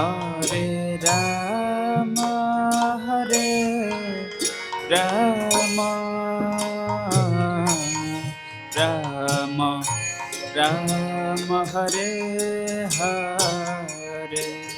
Hare Rama, Hare Rama, Rama Rama, Hare Hare.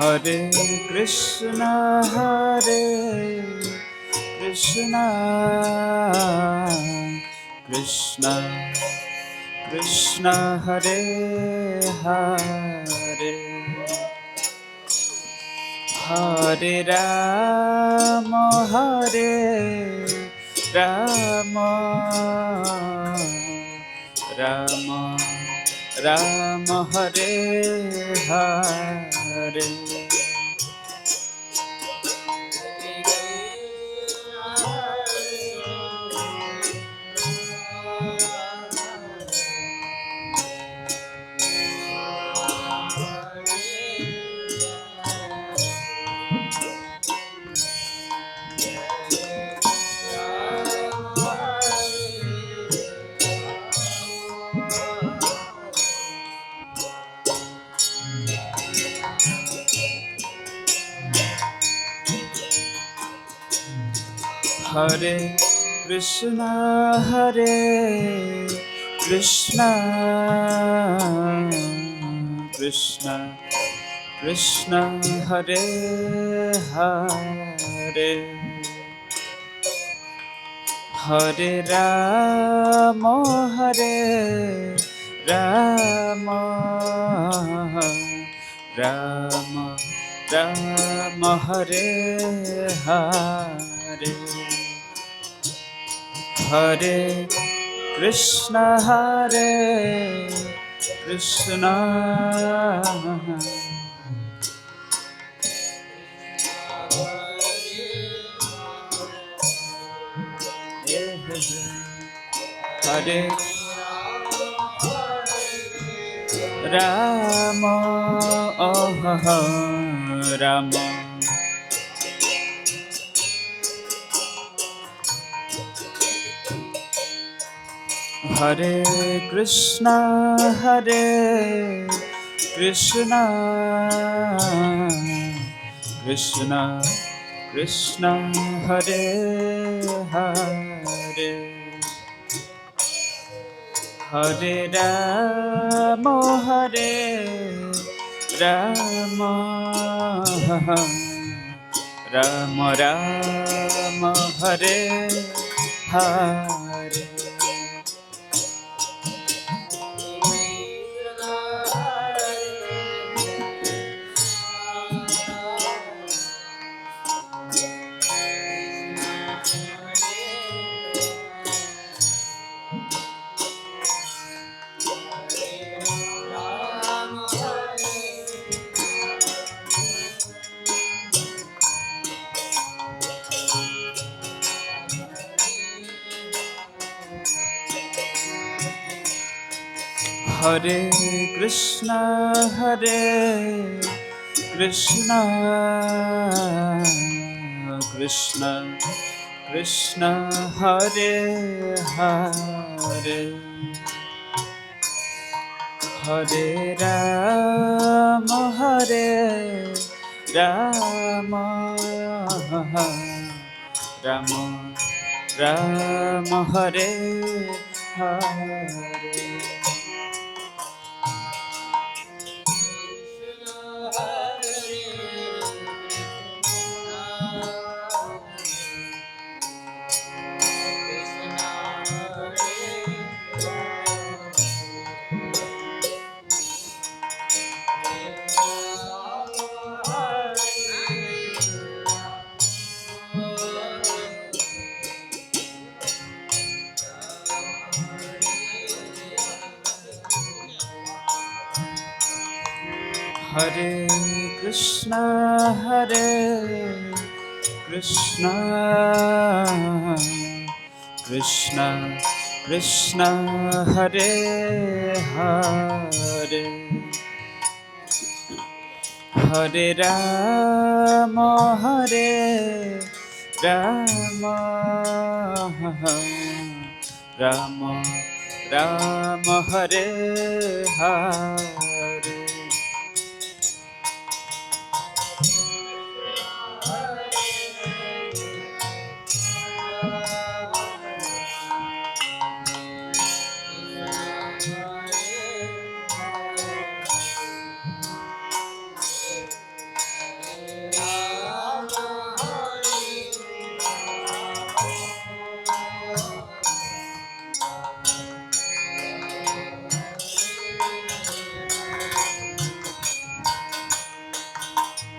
Hare Krishna, Krishna Krishna, Hare Hare, Hare Rama, Hare Rama, Rama Rama, Hare Hare. Hare Krishna, Krishna Krishna, Hare Hare, Hare Rama, Hare Rama, Rama Rama, Hare Hare, Hare Krishna, Krishna Hare Rama, oh Rama, Hare Krishna, Krishna Krishna Krishna, Hare Hare, Hare Rama, Rama, Rama Rama, Hare Hare. Hare Krishna, Krishna Krishna, Hare Hare, Hare Rama, Rama, Rama Rama, Hare Hare. Hare Krishna, Hare Krishna, Krishna Krishna, Hare Hare, Hare Rama, Hare Rama, Rama Rama, Hare Hare.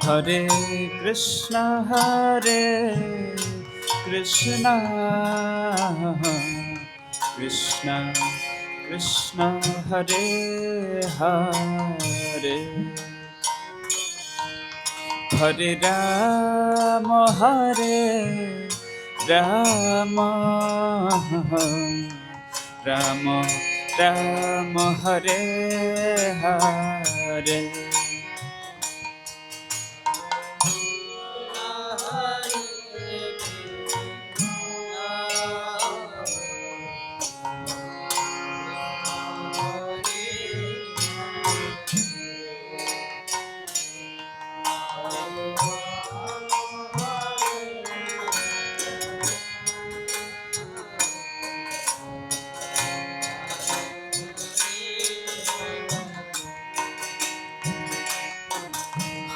Hare Krishna, Hare Krishna, Krishna Krishna, Hare Hare, Hare Rama, Hare Rama, Rama Rama, Hare Hare.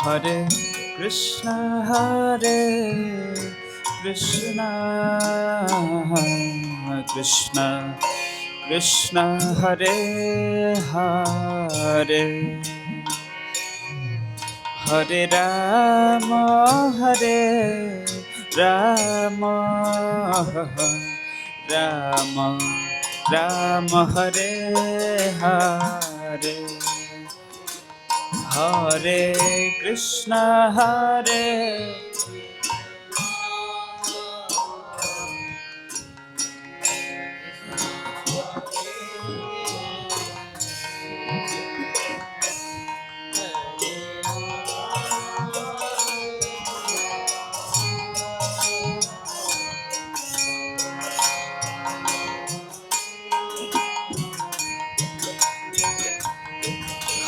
Hare Krishna, Hare Krishna, Krishna Krishna, Hare Hare, Hare Rama, Hare Rama, Rama Rama, Hare Hare, Hare Krishna, Hare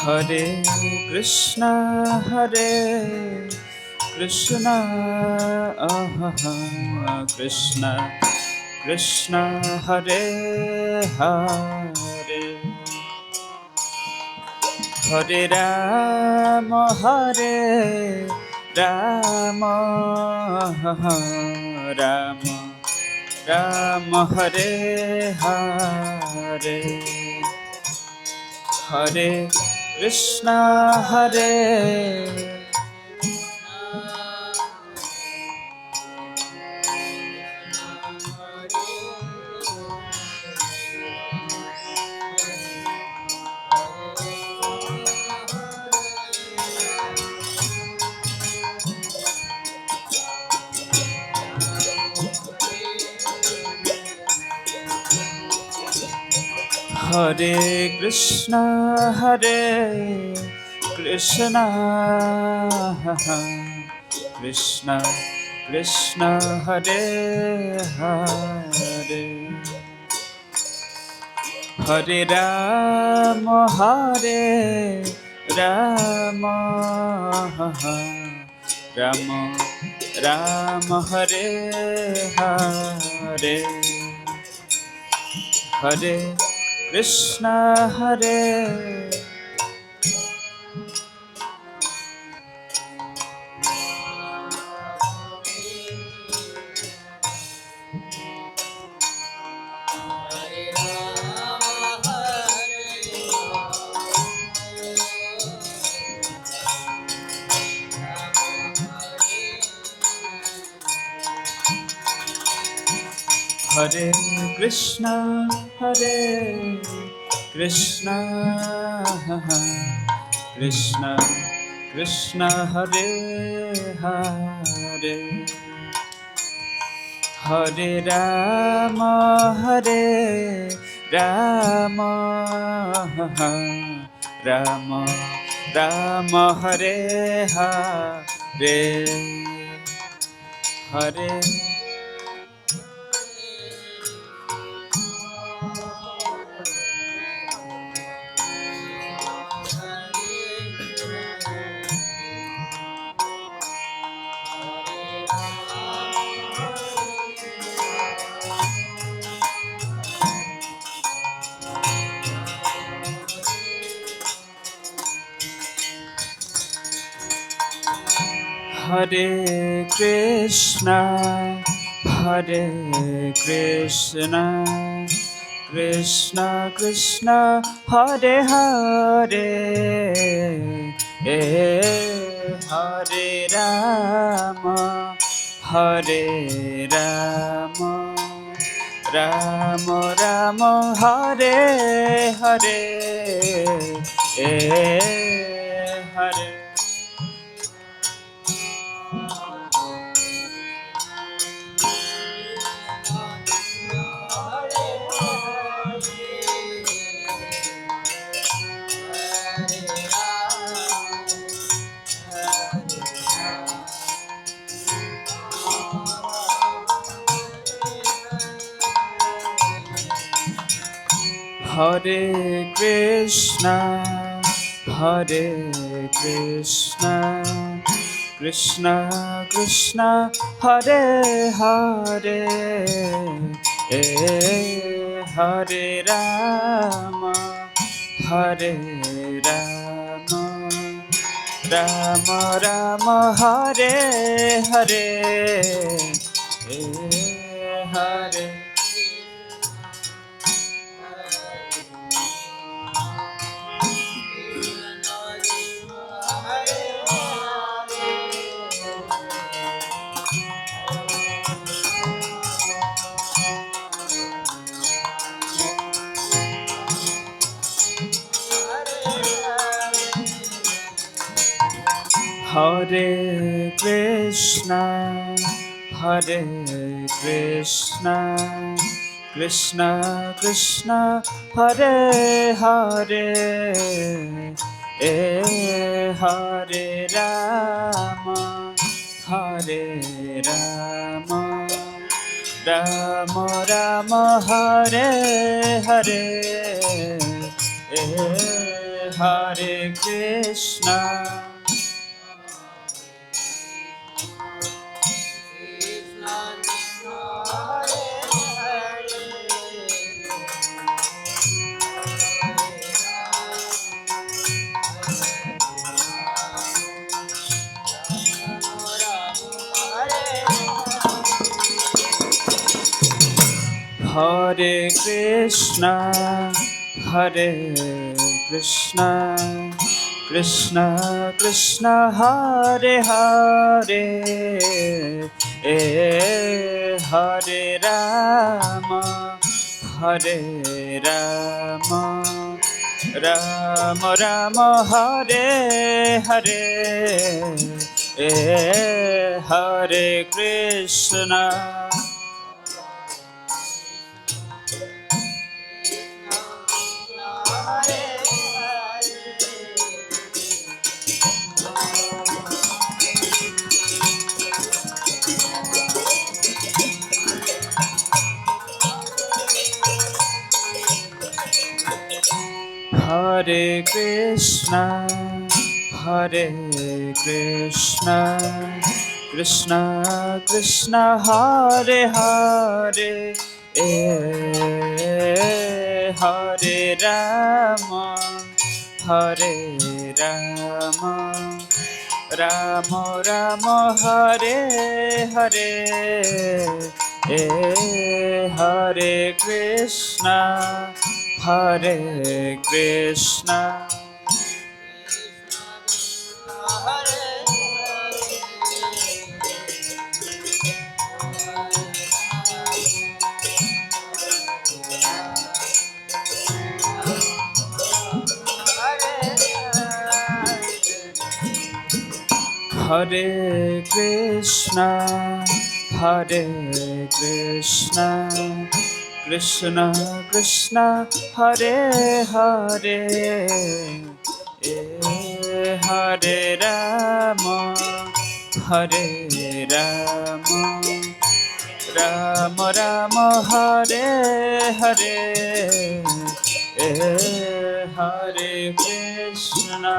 Hare Krishna, Hare Krishna, Krishna Krishna, Hare Hare, Hare Rama, Hare Rama, Rama Rama, Hare Hare, Hare Krishna, Hare Hare Krishna, Hare Krishna, Krishna Krishna, Hare Hare, Hare Rama, Hare Rama, Rama Rama, Hare Hare, Hare Krishna, Hare Hare Krishna, Hare Krishna, Krishna Krishna Hare Hare Hare Rama Hare Rama Rama Rama Hare Hare Hare Hare Krishna, Hare Krishna, Krishna Krishna, Hare Hare, Hare Rama, Hare Rama, Rama Rama, Hare Hare, Hare Hare Krishna, Hare Krishna, Krishna Krishna, Hare Hare, Hare Rama, Hare Rama, Rama Rama, Hare Hare, Hare Hare Krishna, Hare Krishna, Krishna Krishna, Hare Hare, Hare Rama, Hare Rama, Rama Rama, Hare Hare, Hare Krishna. Hare Krishna, Hare Krishna, Krishna Krishna, Hare Hare, Hare Rama, Hare Rama, Rama Rama, Hare Hare, Hare Krishna. Hare Krishna, Hare Krishna, Krishna Krishna, Hare Hare, Hare Rama, Hare Rama, Rama Rama, Hare Hare, Hare Krishna, Hare Krishna. Hare Krishna, Hare Krishna, Krishna Krishna, Hare Hare, Hare Rama, Hare Rama, Rama Rama, Hare Hare, Hare Krishna.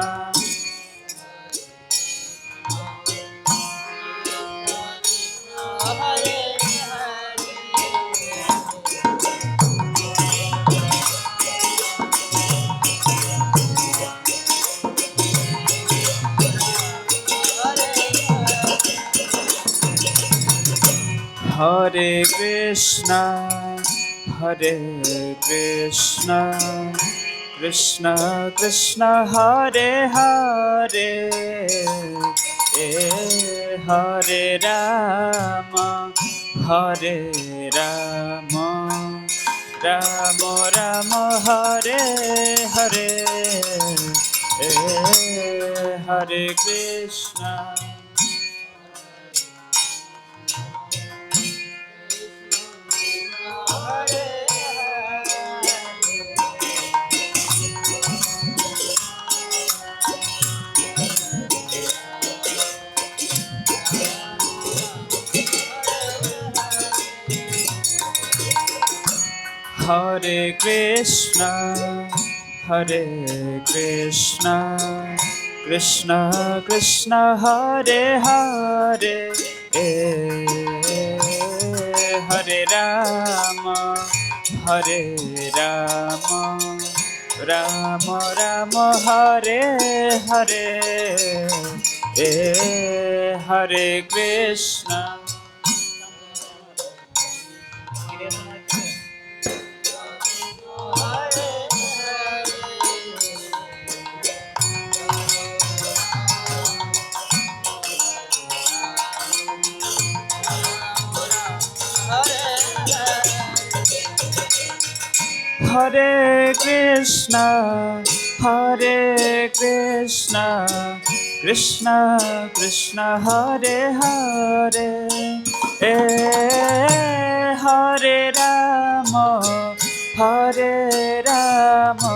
Hare Krishna, Hare Krishna, Krishna Krishna, Hare Hare, Hare Rama, Hare Rama, Rama Rama, Hare Hare, Hare Krishna. Hare Krishna, Hare Krishna, Krishna Krishna, Hare Hare, Hare Rama, Hare Rama, Rama Rama, Hare Hare, Hare Krishna. Hare Krishna, Hare Krishna, Krishna Krishna, Hare Hare, Hare Rama, Hare Rama,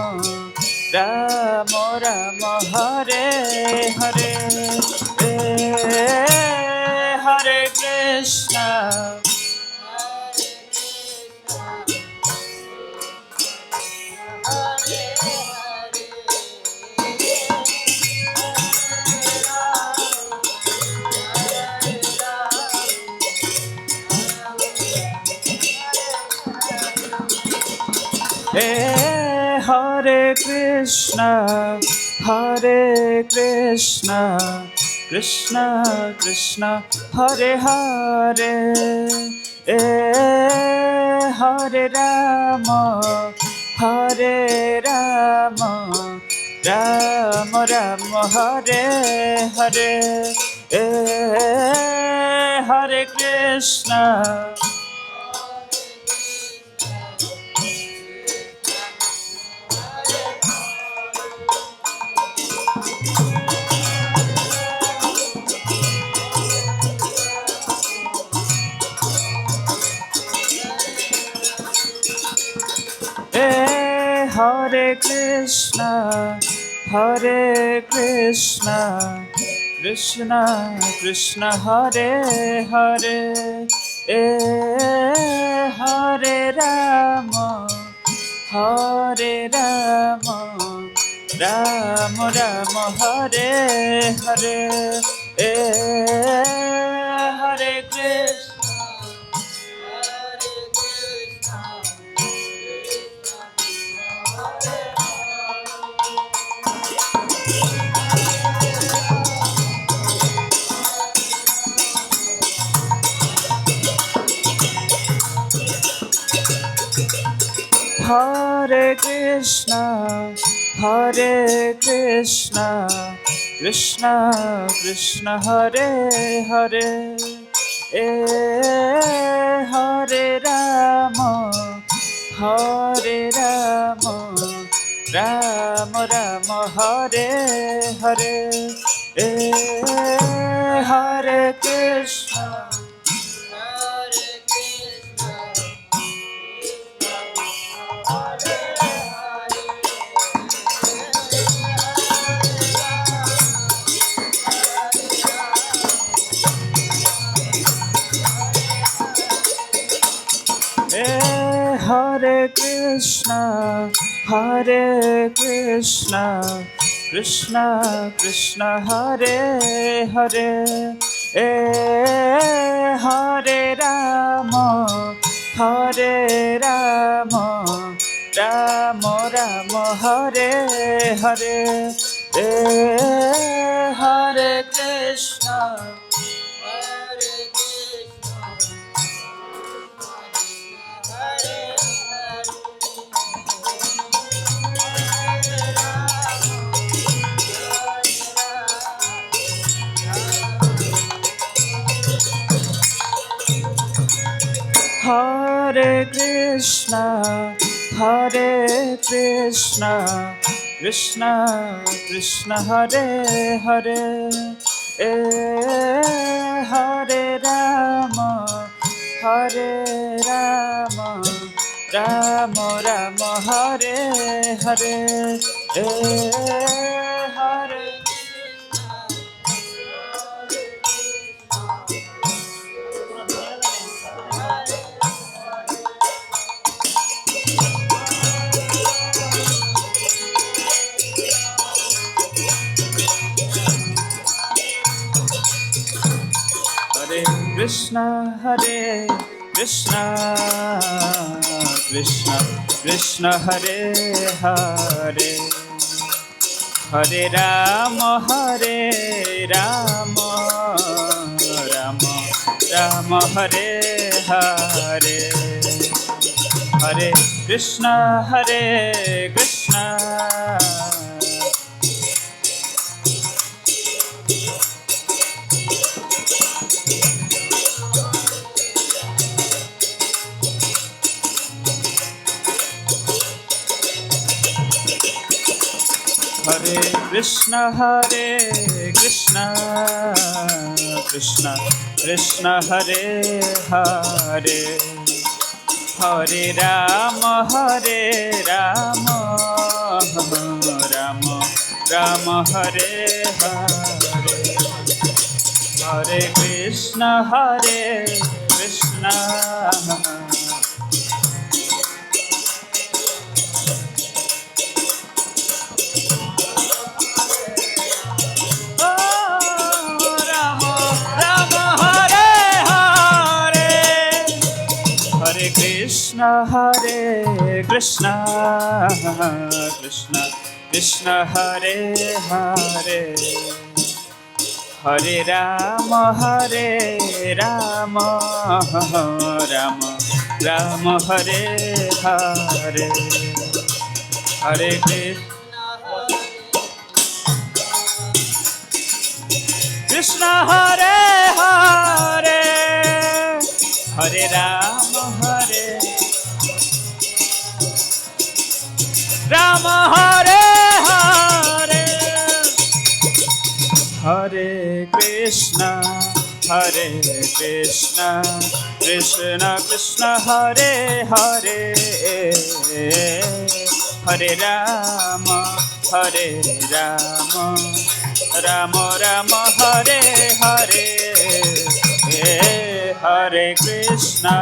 Rama Rama, Hare Hare, Hare Krishna. Hare Krishna, Hare Krishna, Krishna Krishna, Hare Hare, Hare Rama, Hare Rama, Rama Rama, Hare Hare, Hare Krishna. Hare Krishna, Hare Krishna, Krishna Krishna, Hare Hare, Hare Rama, Hare Rama, Rama Rama, Hare Hare, Hare Krishna. Hare Krishna, Hare Krishna, Krishna Krishna, Hare Hare, Hare Rama, Hare Rama, Rama Rama, Hare Hare, Hare Krishna, Hare Krishna, Hare Krishna, Krishna Krishna, Hare Hare, Hare Rama, Hare Rama, Rama Rama, Hare Hare, Hare Krishna, Hare Krishna, Hare Krishna, Krishna Krishna, Hare Hare, Hare Rama, Hare Rama, Rama Rama, Hare Hare, Hare Krishna, Hare Krishna, Krishna Krishna, Hare Hare, Hare Rama, Hare Rama, Rama Rama, Hare Hare, Hare Krishna, Hare Krishna, Hare Krishna, Hare Krishna, Krishna Krishna, Hare Hare, Hare Rama, Hare Rama, Rama Rama, Hare Hare, Hare Krishna, Hare Krishna, Krishna, Hare Krishna, Krishna Krishna, Hare Hare, Hare Rama, Hare Rama, Rama Rama, Hare Hare, Hare Krishna, Hare Hare, Hare Rama, Hare Rama, Hare Hare, Hare Krishna, Hare Krishna, Krishna Krishna, Hare Hare, Hare Rama, Hare Rama, Rama Rama, Hare Hare, Hare Krishna,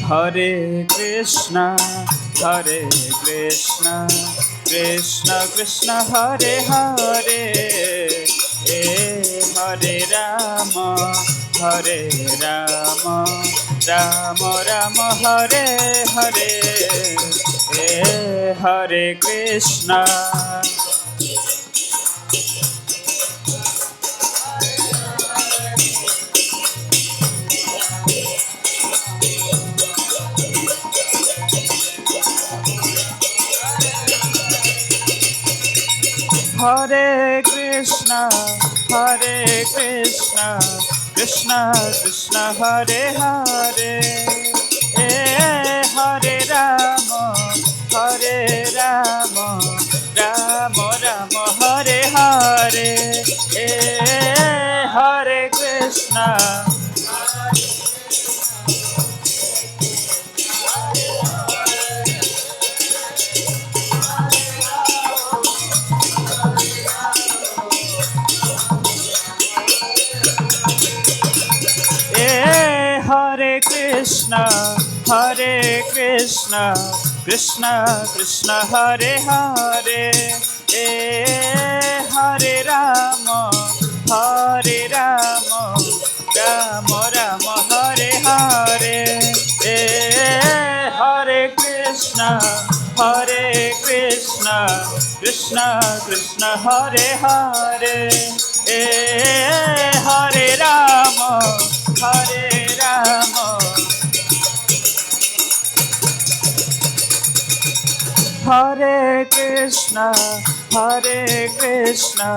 Hare Krishna, Hare Krishna, Krishna Krishna, Hare Hare, Hare Rama, Hare Rama, Rama Rama, Hare Hare, Hare Krishna, Hare Krishna, Hare Krishna, Krishna Krishna, Hare Hare, Hare Rama, Hare Rama, Rama Rama, Hare Hare, Hare Krishna. Hare Krishna, Hare Krishna, Krishna Krishna, Hare Hare, Hare Rama, Hare Rama, Rama Rama, Hare Hare, Hare Krishna, Hare Krishna, Krishna Krishna, Hare Hare, Hare Rama, Hare Rama, Hare Krishna, Hare Krishna,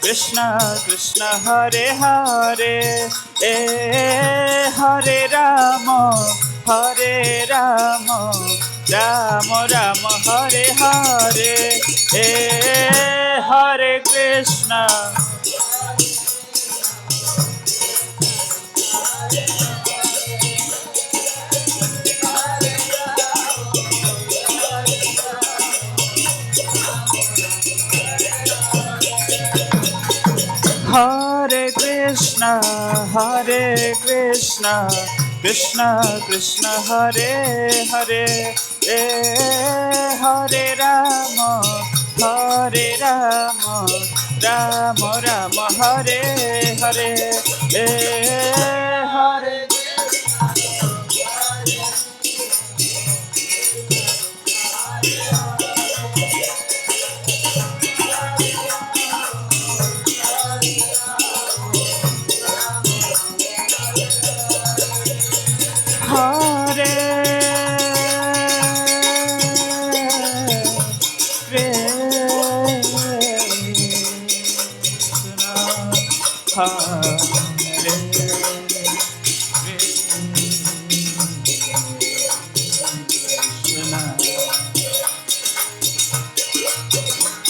Krishna Krishna, Hare Hare, Hare Rama, Hare Rama, Rama Rama, Hare Hare, Hare Krishna. Hare Krishna, Hare Krishna, Krishna Krishna, Hare Hare, Hare Rama, Hare Rama, Rama Rama, Hare Hare, Hare. Hare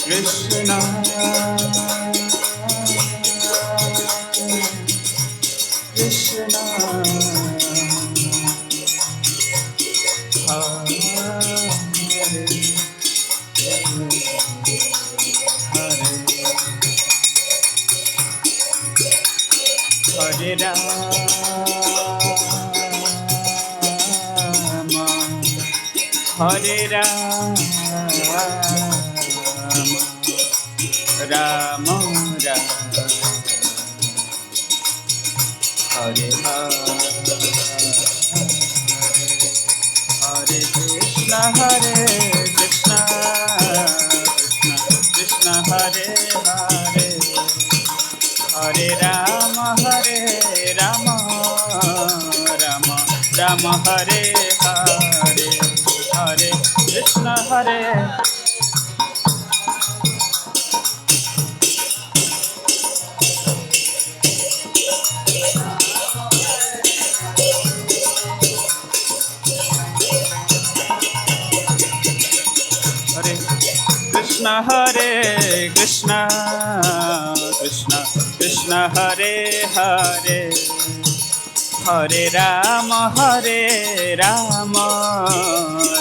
Krishna, Krishna, Hare Rama, Hare Rama, Rama Rama, Hare Hare Krishna, Hare Krishna, Krishna Krishna, Hare Hare, Hare Rama, Hare Rama, Rama Rama, Hare Hare, Hare Krishna, Hare. Krishna, Hare Krishna, Krishna Krishna, Hare Hare, Hare Rama, Hare Rama,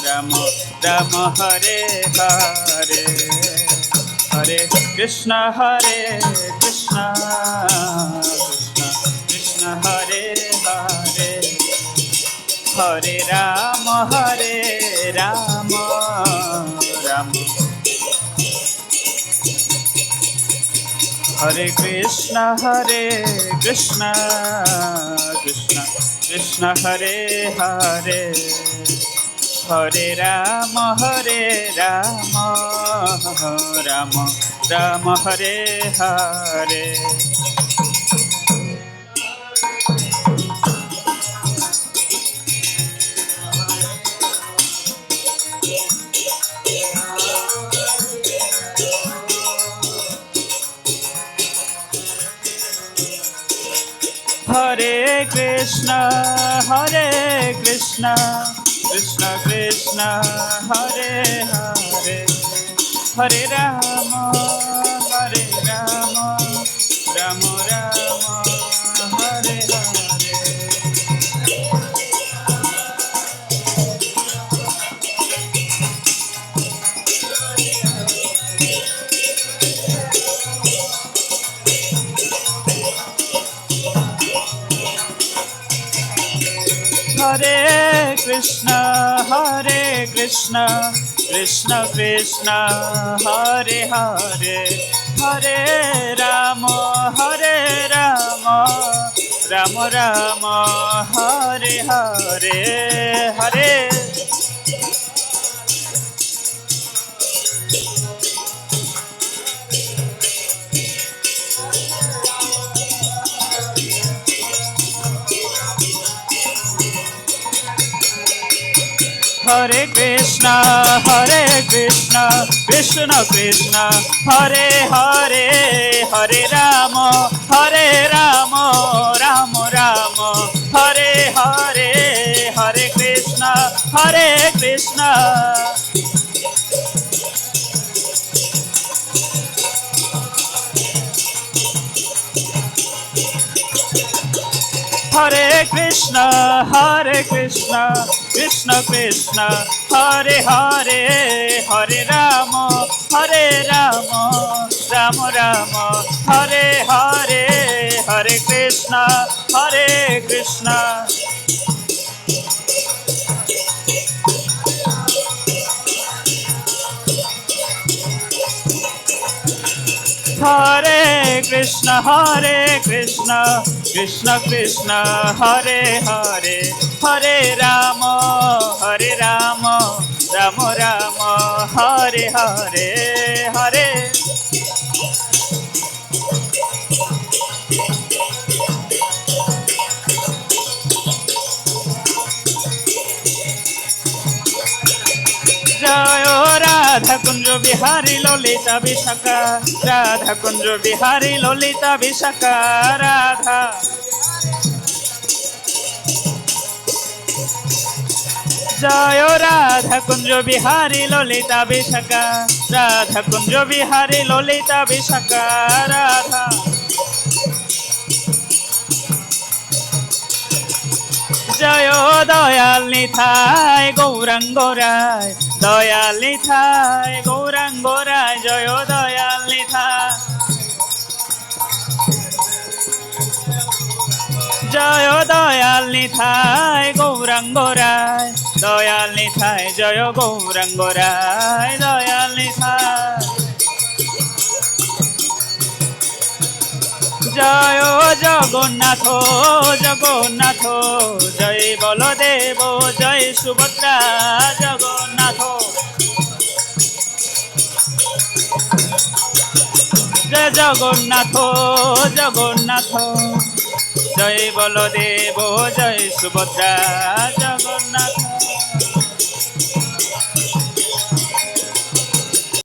Rama Rama, Hare Hare, Hare Krishna, Hare Krishna, Krishna Krishna, Hare Hare, Hare Rama, Hare Rama, Rama. Hare Krishna, Krishna Krishna, Hare Hare, Hare Rama, Hare Rama, Rama Rama, Hare Hare. Hare Krishna Krishna Krishna Hare Hare Hare Ram Ram Ram Hare Hare. Hare Krishna Krishna Krishna Hare Hare Hare Ram Ram Ram Hare Hare Hare. Hare Krishna Krishna Krishna Hare Hare Hare Ram Ram Ram Hare Hare Hare Krishna Krishna Hare Krishna Krishna Krishna Hare Hare Hare Ram Ram Ram Hare Hare Hare Krishna Krishna. Hare Krishna Krishna Krishna Hare Hare Hare Ram Ram Ram Hare Hare Hare. Joy Radha Kunj Bihari Lalita Bishakha Radha Kunj Bihari Lalita Bishakha Radha. Joy Radha Kunj Bihari Lalita Bishakha Radha Kunj Bihari Lalita Bishakha Radha. Joy Dayal নিথায় Gauranga Roy Dayal নিথায় Gauranga Roy Joy Dayal নিথায়। Joy Dayal নিথায় Gauranga Roy Dayal নিথায় Joy Gauranga Roy Dayal নিথায়। Joy Jagannath Jagannath Joy Baladev Joy Subhadra Jagannath. Joy Jagannath Jagannath Joy Baladev Joy Subhadra Jagannath.